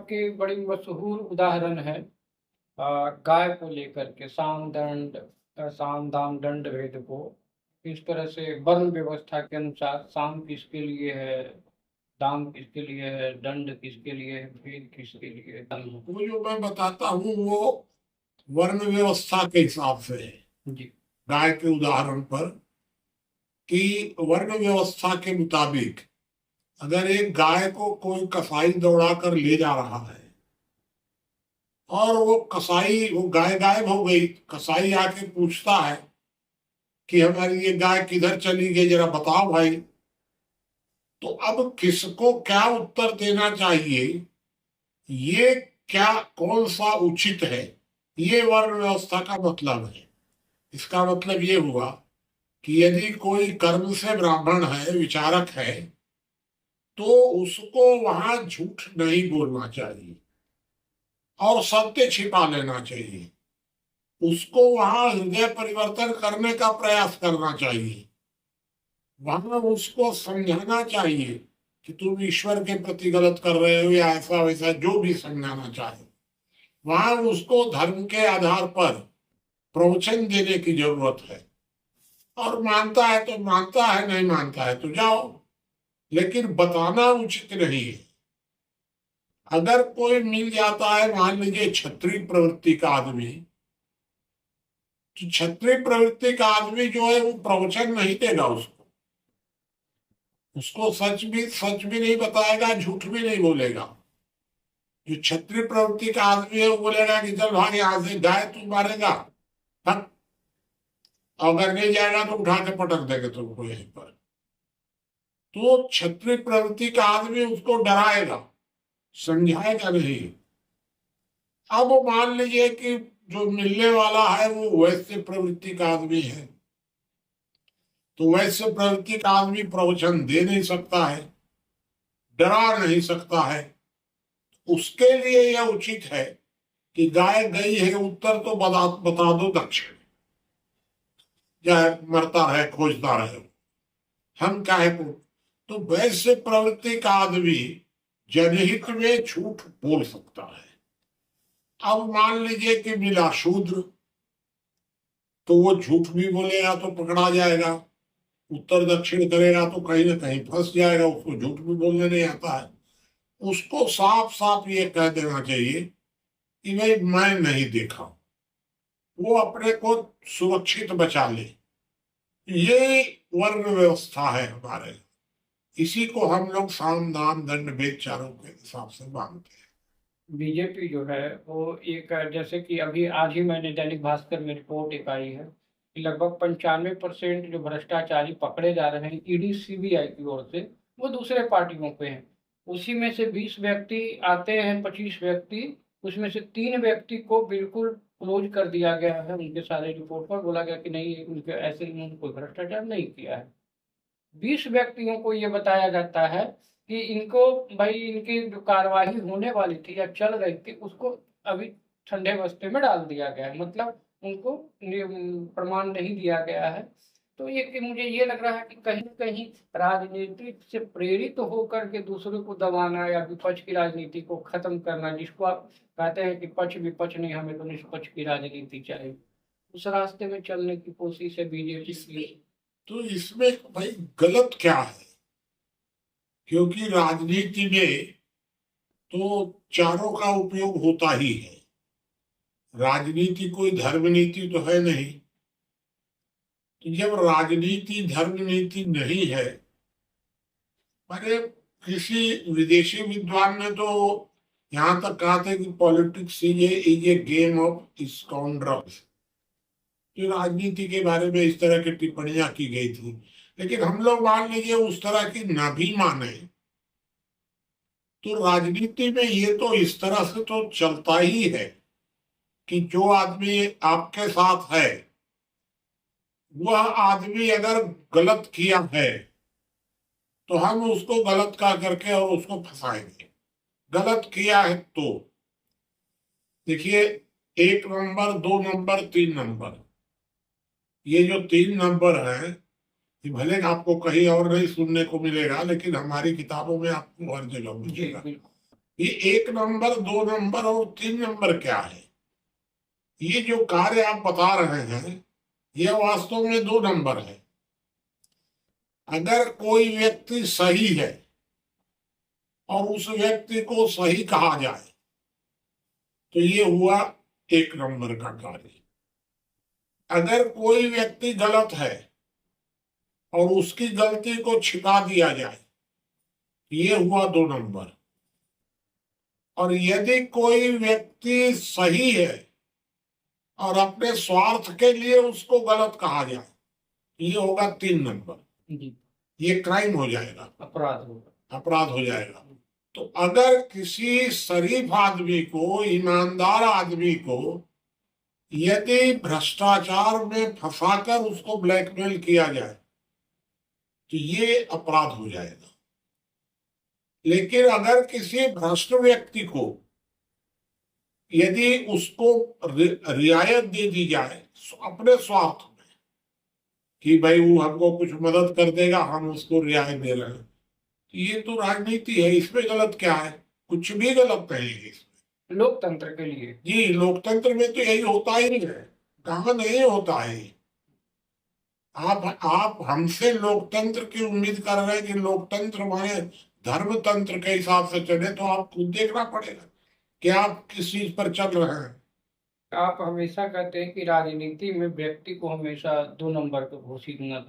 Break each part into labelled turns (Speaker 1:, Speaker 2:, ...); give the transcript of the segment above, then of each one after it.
Speaker 1: की बड़ी मशहूर उदाहरण है गाय को लेकर के साम दाम दंड भेद को इस तरह से वर्ण व्यवस्था के अनुसार साम किसके लिए है, दाम किसके लिए है, दंड किसके लिए है, भेद किसके लिए है।
Speaker 2: वो जो मैं बताता हूँ वो वर्ण व्यवस्था के हिसाब से है।
Speaker 1: जी
Speaker 2: गाय के उदाहरण पर कि वर्ण व्यवस्था के मुताबिक अगर एक गाय को कोई कसाई दौड़ा कर ले जा रहा है और वो गाय गायब हो गई, कसाई आके पूछता है कि हमारी ये गाय किधर चली गई, जरा बताओ भाई। तो अब किसको क्या उत्तर देना चाहिए, ये क्या कौन सा उचित है, ये वर्ण व्यवस्था का मतलब है। इसका मतलब ये हुआ कि यदि कोई कर्म से ब्राह्मण है, विचारक है, तो उसको वहां झूठ नहीं बोलना चाहिए और सत्य छिपा लेना चाहिए। उसको वहां हृदय परिवर्तन करने का प्रयास करना चाहिए। वहां उसको समझाना चाहिए कि तुम ईश्वर के प्रति गलत कर रहे हो या ऐसा वैसा जो भी समझाना चाहे। वहां उसको धर्म के आधार पर प्रवचन देने की जरूरत है। और मानता है तो मानता है, नहीं मानता है तो जाओ, लेकिन बताना उचित नहीं है। अगर कोई मिल जाता है, मान लीजिए क्षत्रिय प्रवृत्ति का आदमी, तो क्षत्रिय प्रवृत्ति का आदमी जो है वो प्रवचन नहीं देगा उसको। उसको सच भी नहीं बताएगा, झूठ भी नहीं बोलेगा। जो क्षत्रिय प्रवृत्ति का आदमी है वो बोलेगा कि चल भाई यहां से गाय तू मारेगा, हट। अगर नहीं जाएगा तो उठा के पटक देंगे तुमको यहीं पर। तो क्षत्रिय प्रवृत्ति का आदमी उसको डराएगा, समझाएगा नहीं। अब मान लीजिए कि जो मिलने वाला है वो वैश्य प्रवृत्ति का आदमी है, तो वैश्य प्रवृत्ति का आदमी प्रवचन दे नहीं सकता है, डरा नहीं सकता है। उसके लिए यह उचित है कि गाय गई है, उत्तर तो बता दो दक्षिण, चाहे मरता रहे खोजता रहे, हम काहे को। तो वैश्य प्रवृत्ति का आदमी जनहित में झूठ बोल सकता है। अब मान लीजिए कि मिला शूद्र, तो वो झूठ भी बोलेगा तो पकड़ा जाएगा, उत्तर दक्षिण करेगा तो कहीं ना कहीं फंस जाएगा, उसको झूठ भी बोलने नहीं आता है। उसको साफ साफ ये कह देना चाहिए कि भाई मैं नहीं देखा, वो अपने को सुरक्षित बचा ले। ये वर्ण व्यवस्था है हमारे। इसी को हम लोग साम दाम दंड भेद चारों के हिसाब से मानते हैं।
Speaker 1: बीजेपी जो है वो एक जैसे कि अभी आज ही मैंने दैनिक भास्कर में रिपोर्ट एक आई है कि लगभग 95% जो भ्रष्टाचारी पकड़े जा रहे हैं ईडी सीबीआई की ओर से, वो दूसरे पार्टियों पे हैं। उसी में से 20 व्यक्ति आते हैं, 25 व्यक्ति, उसमें से 3 व्यक्ति को बिल्कुल क्लोज कर दिया गया है। उनके सारे रिपोर्ट पर बोला गया कि नहीं, उनके ऐसे उन्होंने कोई भ्रष्टाचार नहीं किया है। 20 व्यक्तियों को ये बताया जाता है कि इनको, भाई इनकी जो कार्यवाही होने वाली थी या चल रही थी उसको अभी ठंडे बस्ते में डाल दिया गया है, मतलब उनको प्रमाण नहीं दिया गया है। तो ये कि मुझे ये लग रहा है कि कहीं न कहीं राजनीति से प्रेरित होकर के दूसरों को दबाना या विपक्ष की राजनीति को खत्म करना, जिसको आप कहते हैं कि पक्ष विपक्ष नहीं, हमें तो निष्पक्ष की राजनीति चाहिए, उस रास्ते में चलने की कोशिश है बीजेपी की।
Speaker 2: तो इसमें भाई गलत क्या है? क्योंकि राजनीति में तो चारों का उपयोग होता ही है। राजनीति कोई धर्म नीति तो है नहीं। तो जब राजनीति धर्म नीति नहीं है, अरे किसी विदेशी विद्वान ने तो यहां तक कहा था कि politics is a game of scoundrels. जो राजनीति के बारे में इस तरह की टिप्पणियां की गई थी, लेकिन हम लोग मान लीजिए उस तरह की न भी माने, तो राजनीति में ये तो इस तरह से तो चलता ही है कि जो आदमी आपके साथ है वह आदमी अगर गलत किया है तो हम उसको गलत कह करके और उसको फंसाएंगे। गलत किया है तो देखिए, 1 नंबर, 2 नंबर, 3 नंबर, ये जो 3 नंबर है, ये भले आपको कहीं और नहीं सुनने को मिलेगा, लेकिन हमारी किताबों में आपको हर जगह
Speaker 1: जी
Speaker 2: मिलेगा।
Speaker 1: बिल्कुल।
Speaker 2: ये 1 नंबर, 2 नंबर और 3 नंबर क्या है? ये जो कार्य आप बता रहे हैं ये वास्तव में 2 नंबर है। अगर कोई व्यक्ति सही है और उस व्यक्ति को सही कहा जाए तो ये हुआ 1 नंबर का कार्य। अगर कोई व्यक्ति गलत है और उसकी गलती को छिपा दिया जाए ये हुआ 2 नंबर। और यदि कोई व्यक्ति सही है और अपने स्वार्थ के लिए उसको गलत कहा जाए ये होगा 3 नंबर।
Speaker 1: जी,
Speaker 2: ये क्राइम हो जाएगा,
Speaker 1: अपराध होगा।
Speaker 2: अपराध हो जाएगा। तो अगर किसी शरीफ आदमी को, ईमानदार आदमी को यदि भ्रष्टाचार में फंसाकर उसको ब्लैकमेल किया जाए तो ये अपराध हो जाएगा। लेकिन अगर किसी भ्रष्ट व्यक्ति को यदि उसको रियायत दे दी जाए अपने स्वार्थ में कि भाई वो हमको कुछ मदद कर देगा, हम उसको रियायत दे रहे हैं, तो ये तो राजनीति है, इसमें गलत क्या है? कुछ भी गलत नहीं है इसमें।
Speaker 1: लोकतंत्र के लिए
Speaker 2: जी, लोकतंत्र में तो यही होता ही नहीं है, कहाँ नहीं होता है। आप हमसे लोकतंत्र की उम्मीद कर रहे हैं कि लोकतंत्र माने धर्म तंत्र के हिसाब से चले, तो आपको देखना पड़ेगा कि आप किस चीज पर चल रहे हैं।
Speaker 1: आप हमेशा कहते हैं कि राजनीति में व्यक्ति को हमेशा 2 नंबर को घोषित न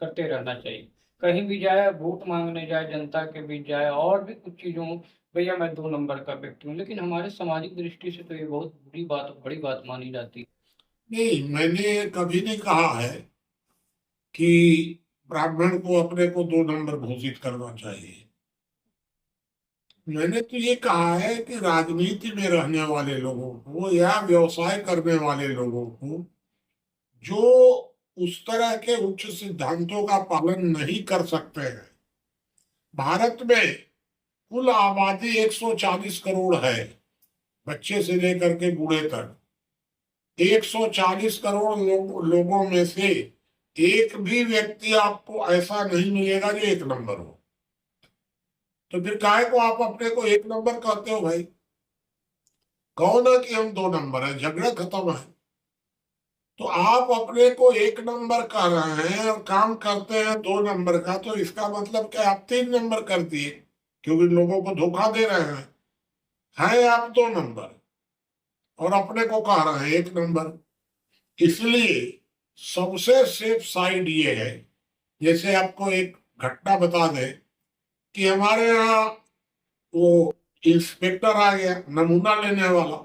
Speaker 1: करते रहना चाहिए। कहीं भी जाए, वोट मांगने जाए, जनता के बीच जाए, और भी कुछ चीजों में, भैया मैं 2 नंबर का व्यक्ति हूँ। लेकिन हमारे सामाजिक दृष्टि से तो ये बहुत बुरी बात, बड़ी बात मानी जाती है।
Speaker 2: नहीं, मैंने कभी नहीं कहा है कि ब्राह्मण को अपने को 2 नंबर घोषित करना चाहिए। मैंने तो ये कहा है कि राजनीति में रहने वाले लोगों को या व्यवसाय करने वाले लोगों को जो उस तरह के उच्च सिद्धांतों का पालन नहीं कर सकते हैं। भारत में कुल आबादी 140 करोड़ है, बच्चे से लेकर के बूढ़े तक। 140 करोड़ लोगों में से एक भी व्यक्ति आपको ऐसा नहीं मिलेगा जो 1 नंबर हो। तो फिर काहे को आप अपने को 1 नंबर कहते हो भाई? कहो ना कि हम 2 नंबर है, झगड़ा खत्म है। तो आप अपने को 1 नंबर कह रहे हैं और काम करते हैं 2 नंबर का, तो इसका मतलब क्या आप 3 नंबर कर दिए, क्योंकि लोगों को धोखा दे रहे हैं आप 2 नंबर और अपने को कह रहे हैं 1 नंबर। इसलिए सबसे सेफ साइड ये है, जैसे आपको एक घटना बता दें कि हमारे यहाँ वो इंस्पेक्टर आ गया नमूना लेने वाला।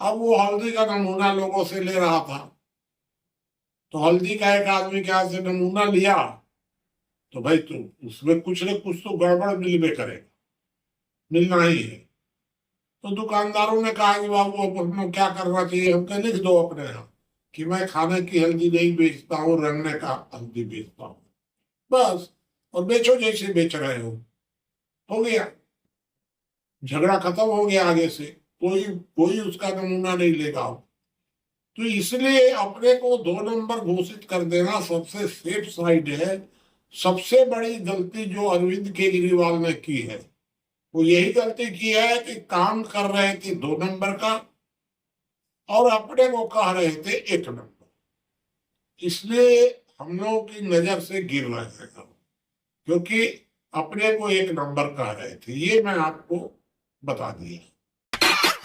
Speaker 2: अब वो हल्दी का नमूना लोगों से ले रहा था, तो हल्दी का एक आदमी के हाथ से नमूना लिया तो भाई तो उसमें कुछ न कुछ तो गड़बड़ मिलने करेगा, मिलना ही है। तो दुकानदारों ने कहा कि बाबू अब हमें क्या करना चाहिए? हमको लिख दो अपने यहाँ कि मैं खाने की हल्दी नहीं बेचता हूँ, रंगने का हल्दी बेचता हूँ, बस। और बेचो जैसे बेच रहे हो गया, झगड़ा खत्म हो गया। आगे से कोई कोई उसका नमूना नहीं लेगा। तो इसलिए अपने को 2 नंबर घोषित कर देना सबसे सेफ साइड है। सबसे बड़ी गलती जो अरविंद केजरीवाल ने की है वो यही गलती की है कि काम कर रहे थे 2 नंबर का और अपने को कह रहे थे 1 नंबर। इसलिए हम लोगों की नजर से गिर रहे हैं क्योंकि अपने को 1 नंबर कह रहे थे। ये मैं आपको बता दिया।